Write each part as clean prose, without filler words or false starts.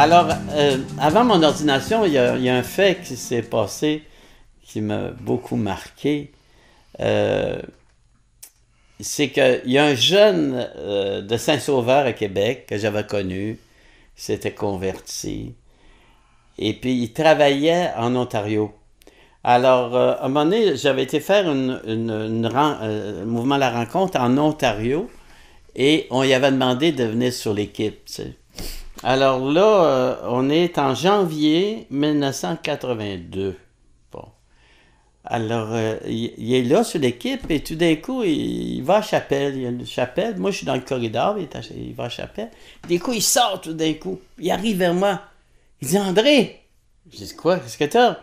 Alors, avant mon ordination, il y a un fait qui s'est passé qui m'a beaucoup marqué. C'est qu'il y a un jeune de Saint-Sauveur à Québec que j'avais connu, qui s'était converti, et puis il travaillait en Ontario. Alors, à un moment donné, j'avais été faire un mouvement à la rencontre en Ontario, et on lui avait demandé de venir sur l'équipe, tu sais. Alors là, on est en janvier 1982. Bon. Alors, il est là sur l'équipe et tout d'un coup, il va à Chapelle. Il y a une chapelle. Moi, je suis dans le corridor, il va à Chapelle. D'un coup, il sort tout d'un coup. Il arrive vers moi. Il dit, André. Je dis, quoi? Qu'est-ce que t'as?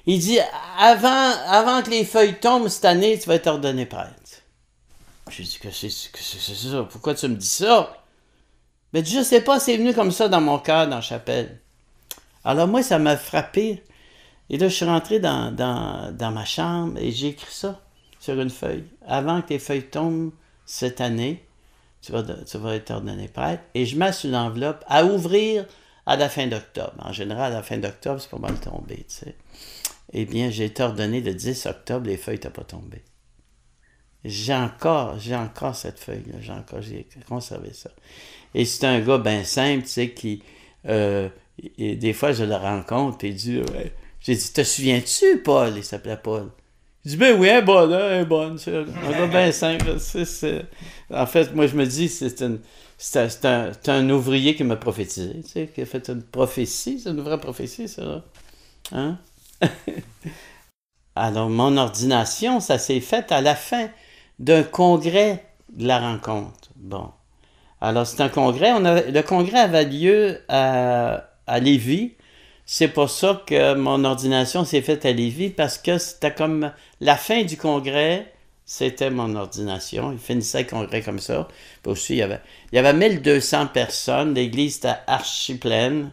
Il dit, avant que les feuilles tombent cette année, tu vas être ordonné prêtre. Je dis, que c'est ça? Pourquoi tu me dis ça? Mais je sais pas, c'est venu comme ça dans mon cœur, dans la chapelle. Alors moi, ça m'a frappé. Et là, je suis rentré dans ma chambre et j'ai écrit ça sur une feuille. Avant que les feuilles tombent cette année, tu vas être ordonné prêtre. Et je mets sur une enveloppe à ouvrir à la fin d'octobre. En général, à la fin d'octobre, c'est pas mal tombé, tu sais. Eh bien, j'ai été ordonné le 10 octobre, les feuilles n'étaient pas tombées. J'ai encore cette feuille-là. J'ai conservé ça. Et c'est un gars bien simple, tu sais, qui... et des fois, je le rencontre et il dit... Ouais. J'ai dit, te souviens-tu, Paul? Il s'appelait Paul. Il dit, ben oui, elle est bonne. C'est un gars bien simple. En fait, moi, je me dis, c'est un ouvrier qui m'a prophétisé, tu sais, qui a fait une prophétie. C'est une vraie prophétie, ça. Là. Hein? Alors, mon ordination, ça s'est fait à la fin d'un congrès de la rencontre. Bon. Alors, c'est un congrès. Le congrès avait lieu à Lévis. C'est pour ça que mon ordination s'est faite à Lévis, parce que c'était comme la fin du congrès, c'était mon ordination. Il finissait le congrès comme ça. Puis aussi, il y avait 1200 personnes. L'église était archi pleine.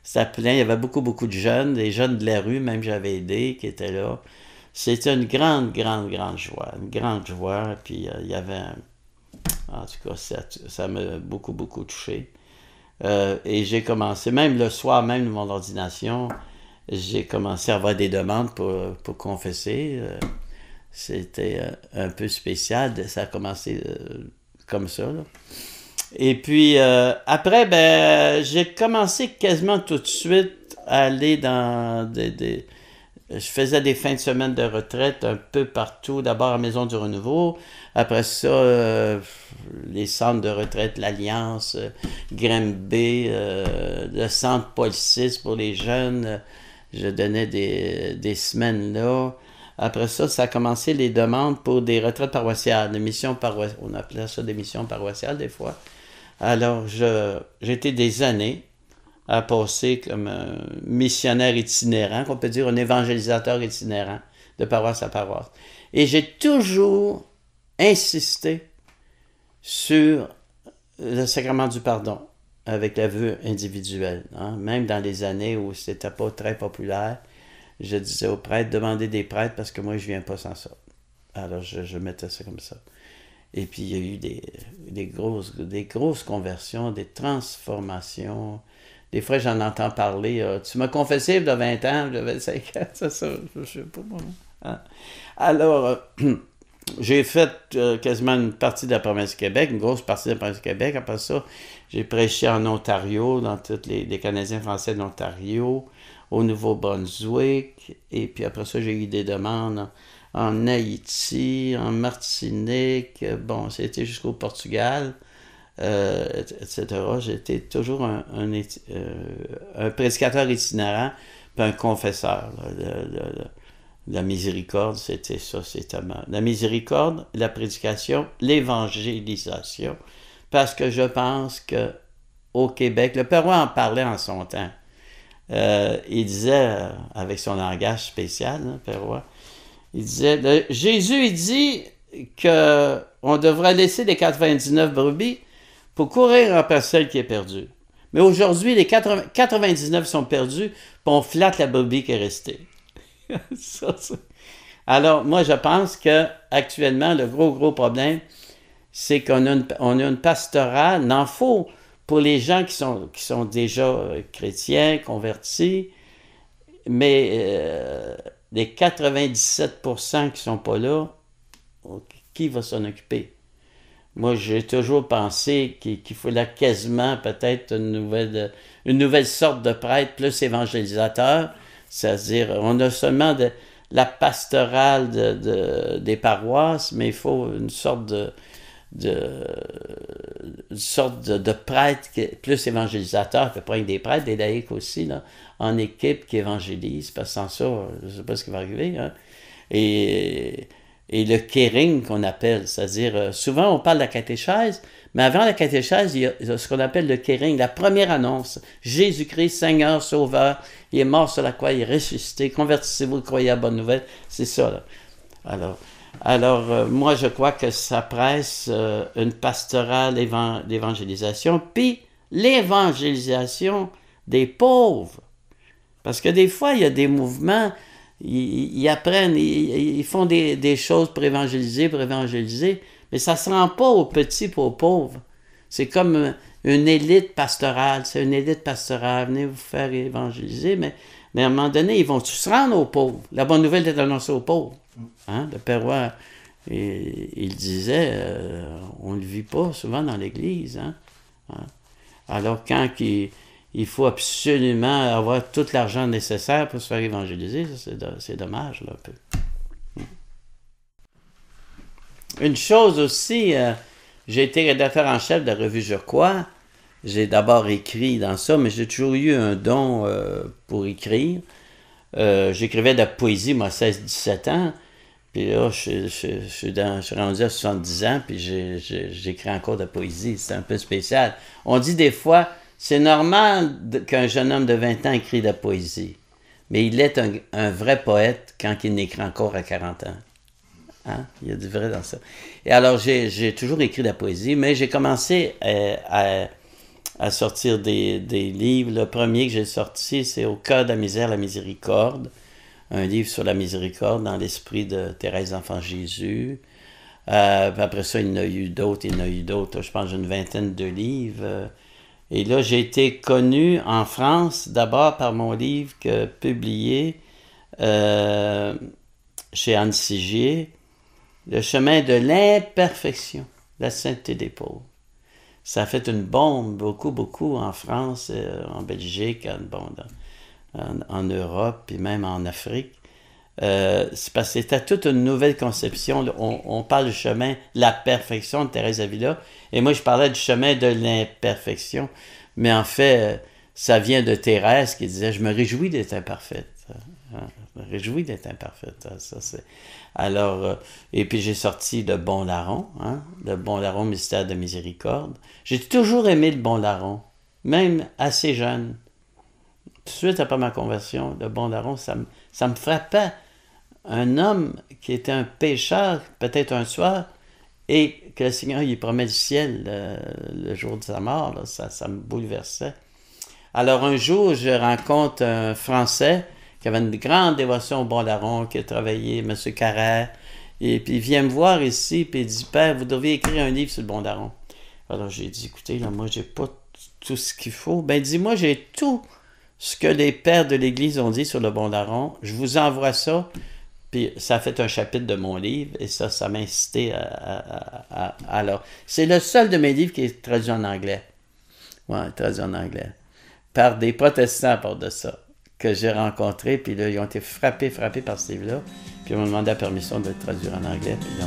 C'était plein. Il y avait beaucoup, beaucoup de jeunes, des jeunes de la rue, même j'avais aidé, qui étaient là. C'était une grande, grande, grande joie. Une grande joie. Puis il y avait... En tout cas, ça m'a beaucoup, beaucoup touché. Et j'ai commencé, même le soir même de mon ordination, j'ai commencé à avoir des demandes pour confesser. C'était un peu spécial. Ça a commencé comme ça, là. Et puis, après, ben, j'ai commencé quasiment tout de suite à aller dans je faisais des fins de semaine de retraite un peu partout. D'abord à la Maison du Renouveau. Après ça, les centres de retraite, l'Alliance, Grimby, le centre Paul VI pour les jeunes. Je donnais des semaines là. Après ça, ça a commencé les demandes pour des retraites paroissiales, des missions paroissiales. On appelait ça des missions paroissiales des fois. Alors, j'ai été des années à passer comme un missionnaire itinérant, qu'on peut dire un évangélisateur itinérant, de paroisse à paroisse. Et j'ai toujours insisté sur le sacrement du pardon, avec l'aveu individuel. Hein? Même dans les années où c'était pas très populaire, je disais aux prêtres, demandez des prêtres parce que moi, je viens pas sans ça. Alors, je mettais ça comme ça. Et puis, il y a eu des grosses conversions, des transformations. Des fois, j'en entends parler. Tu m'as confessé il y a 20 ans, il y a 25 ans, c'est ça, je sais pas moi. Hein? Alors, j'ai fait quasiment une partie de la province du Québec, une grosse partie de la province du Québec. Après ça, j'ai prêché en Ontario, dans tous les Canadiens français d'Ontario, au Nouveau-Brunswick. Et puis après ça, j'ai eu des demandes en Haïti, en Martinique. Bon, c'était jusqu'au Portugal. Etc. J'étais toujours un prédicateur itinérant, puis un confesseur. La miséricorde, c'était ça, c'était la miséricorde, la prédication, l'évangélisation, parce que je pense que au Québec, le Père Roy en parlait en son temps. Il disait, avec son langage spécial, hein, Père Roy, il disait, Jésus, il dit qu'on devrait laisser les 99 brebis pour courir après celle qui est perdue. Mais aujourd'hui, les 99 sont perdus, puis on flatte la brebis qui est restée. ça. Alors, moi, je pense qu'actuellement, le gros problème, c'est qu'on a une pastorale. Il en faut pour les gens qui sont déjà chrétiens, convertis, mais les 97% qui sont pas là, qui va s'en occuper? Moi, j'ai toujours pensé qu'il fallait quasiment peut-être une nouvelle sorte de prêtre plus évangélisateur, c'est-à-dire on a seulement la pastorale des paroisses, mais il faut une sorte de prêtre plus évangélisateur, à peu près des prêtres, des laïcs aussi, là, en équipe qui évangélisent, parce que sans ça, je ne sais pas ce qui va arriver. Hein. Et le caring qu'on appelle, c'est-à-dire, souvent on parle de la catéchèse, mais avant la catéchèse, il y a ce qu'on appelle le caring, la première annonce. Jésus-Christ, Seigneur, Sauveur, il est mort sur la croix, il est ressuscité, convertissez-vous, croyez à la bonne nouvelle, c'est ça. Là. Alors moi, je crois que ça presse une pastorale d'évangélisation, puis l'évangélisation des pauvres. Parce que des fois, il y a des mouvements, ils apprennent, ils font des choses pour évangéliser, mais ça ne se rend pas aux petits et aux pauvres. C'est comme une élite pastorale, venez vous faire évangéliser, mais à un moment donné, ils vont tous se rendre aux pauvres. La bonne nouvelle est annoncée aux pauvres. Hein? Le Père Roy, il disait, on ne le vit pas souvent dans l'Église. Hein? Alors quand il faut absolument avoir tout l'argent nécessaire pour se faire évangéliser, c'est dommage, là, un peu. Une chose aussi, j'ai été rédacteur en chef de la revue Je crois. J'ai d'abord écrit dans ça, mais j'ai toujours eu un don pour écrire. J'écrivais de la poésie, moi, 16-17 ans. Puis là, je suis rendu à 70 ans, puis j'écris encore de la poésie. C'est un peu spécial. On dit des fois, c'est normal qu'un jeune homme de 20 ans écrit de la poésie. Mais il est un vrai poète quand il n'écrit encore à 40 ans. Hein? Il y a du vrai dans ça. Et alors, j'ai toujours écrit de la poésie, mais j'ai commencé à sortir des livres. Le premier que j'ai sorti, c'est Au cœur de la misère, la miséricorde. Un livre sur la miséricorde dans l'esprit de Thérèse d'Enfant Jésus. Après ça, il y en a eu d'autres. Je pense une vingtaine de livres. Et là, j'ai été connu en France, d'abord par mon livre publié chez Anne Sigier, Le chemin de l'imperfection, la sainteté des pauvres. Ça a fait une bombe, beaucoup en France, en Belgique, en Europe, puis même en Afrique. C'est parce que c'était toute une nouvelle conception. On parle du chemin, la perfection de Thérèse d'Avila, et moi je parlais du chemin de l'imperfection. Mais en fait, ça vient de Thérèse qui disait « Je me réjouis d'être imparfaite. » Je me réjouis d'être imparfaite. Alors, et puis j'ai sorti Le Bon Larron, Le Bon Larron, mystère de miséricorde. J'ai toujours aimé Le Bon Larron, même assez jeune. Tout de suite après ma conversion, Le Bon Larron, ça me frappait. Un homme qui était un pécheur, peut-être un soir, et que le Seigneur lui promet le ciel le jour de sa mort, là, ça me bouleversait. Alors un jour, je rencontre un Français qui avait une grande dévotion au Bon Larron, qui a travaillé, M. Carrère, et puis il vient me voir ici, puis il dit « Père, vous devriez écrire un livre sur le Bon Larron. » Alors j'ai dit « Écoutez, là, moi, j'ai pas tout ce qu'il faut. » Ben, dis-moi, j'ai tout ce que les pères de l'Église ont dit sur le Bon Larron. Je vous envoie ça. Puis ça a fait un chapitre de mon livre, et ça m'a incité alors, c'est le seul de mes livres qui est traduit en anglais. Ouais, traduit en anglais. Par des protestants à part de ça, que j'ai rencontrés, puis là, ils ont été frappés par ce livre-là, puis ils m'ont demandé la permission de le traduire en anglais, puis là,